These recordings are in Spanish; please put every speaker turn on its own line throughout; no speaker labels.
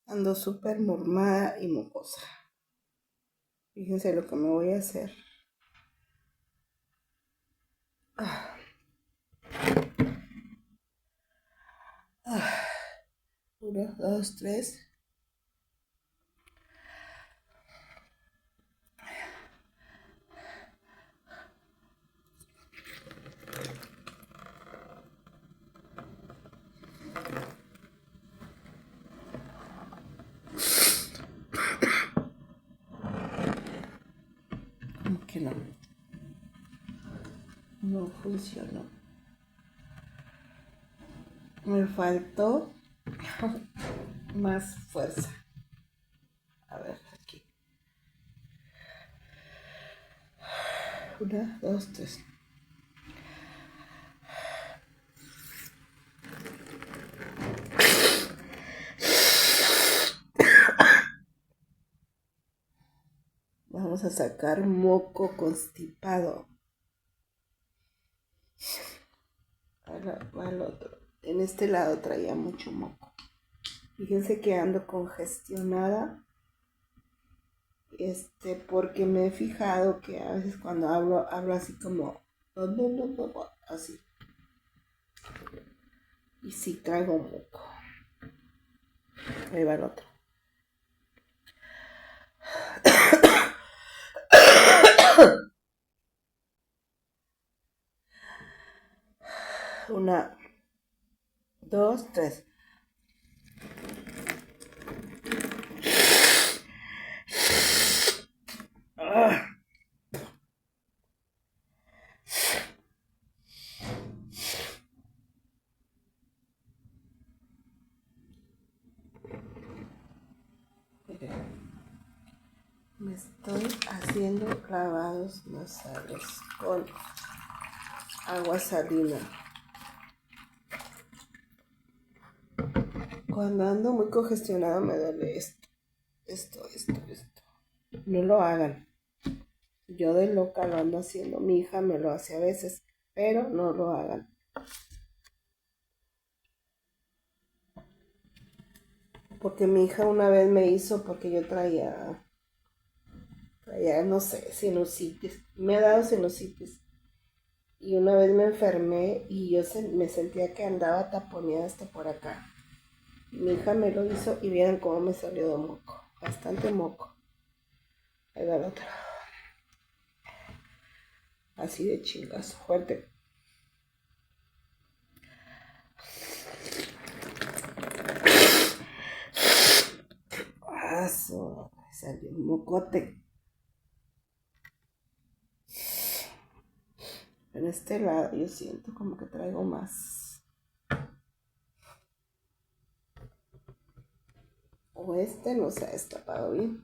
Ando súper mormada y mocosa. Fíjense lo que me voy a hacer. Uno, dos, tres. ¿Cómo que no? No funcionó. Me faltó más fuerza. A ver, aquí. Una, dos, tres. Vamos a sacar moco constipado. Al otro. En este lado traía mucho moco. Fíjense que ando congestionada. Porque me he fijado que a veces cuando hablo así como así. Y sí traigo moco. Ahí va el otro. Una, dos, tres. Me estoy haciendo lavados nasales con agua salina. Cuando ando muy congestionado me duele esto. No lo hagan. Yo de loca lo ando haciendo. Mi hija me lo hace a veces, pero no lo hagan. Porque mi hija una vez me hizo porque yo traía, no sé, sinusitis. Me ha dado sinusitis. Y una vez me enfermé y me sentía que andaba taponeada hasta por acá. Mi hija me lo hizo y vieron cómo me salió de moco. Bastante moco. Ahí va el otro. Así de chingazo, fuerte. Eso, salió un mocote. En este lado yo siento como que traigo más. O no se ha destapado bien.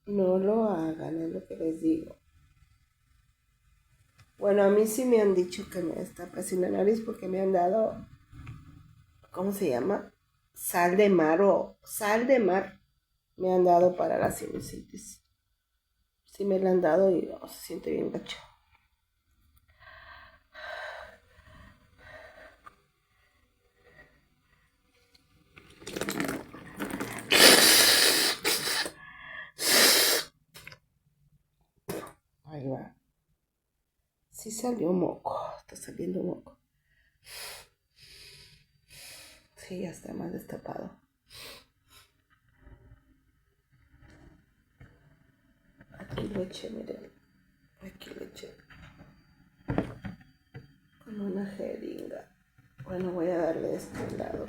No lo hagan, es lo que les digo. Bueno, a mí sí me han dicho que me destape así la nariz porque me han dado, ¿cómo se llama? Sal de mar. Me han dado para la sinusitis. Sí me la han dado y se siente bien gacho. Ahí va. Sí salió moco. Está saliendo moco. Sí, ya está más destapado. Aquí lo eché, miren. Aquí lo eché. Con una jeringa. Bueno, voy a darle de este lado.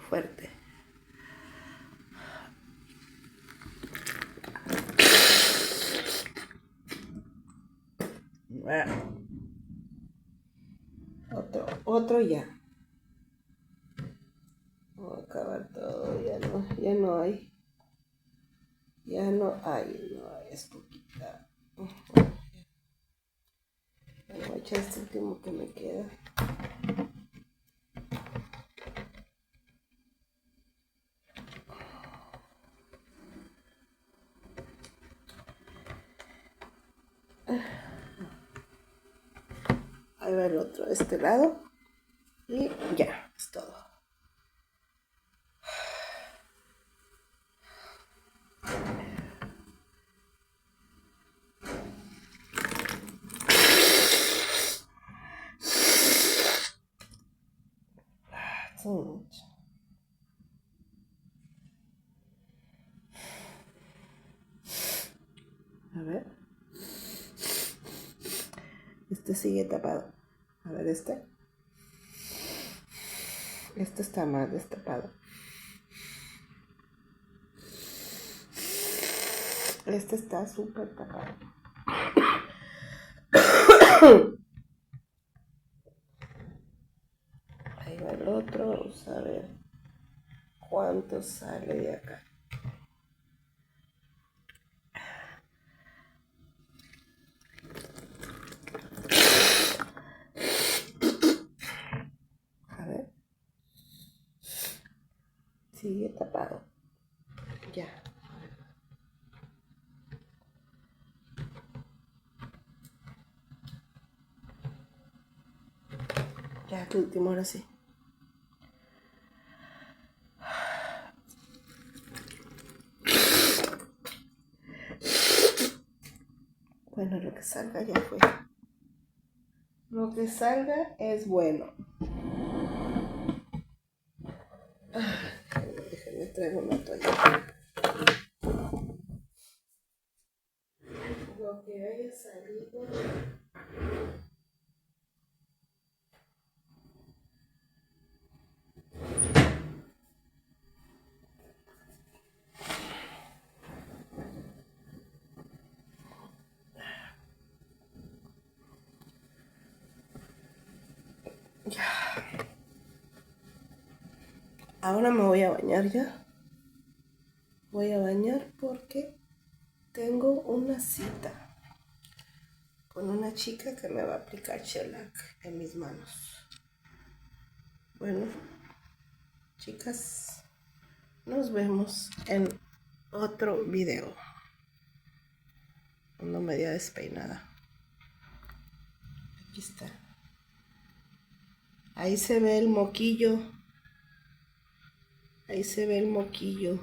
Fuerte. Otro ya. Voy a acabar todo, ya no hay. No hay, es poquita. Voy a echar este último que me queda. Ahí va el otro de este lado. Y ya, es todo. A ver. Este sigue tapado. A ver este. Este está más destapado. Este está súper tapado. Ahí va el otro. Vamos a ver cuánto sale de acá. A ver. Sigue tapado. Ya. Ya, el último, ahora sí. Bueno, lo que salga ya fue. Lo que salga es bueno. Déjenme traigo una toalla. Lo que haya salido. Ya. Ahora me voy a bañar ya. Voy a bañar porque tengo una cita con una chica que me va a aplicar shellac en mis manos. Bueno, chicas, nos vemos en otro video. Ando media despeinada. Aquí está. Ahí se ve el moquillo. Ahí se ve el moquillo.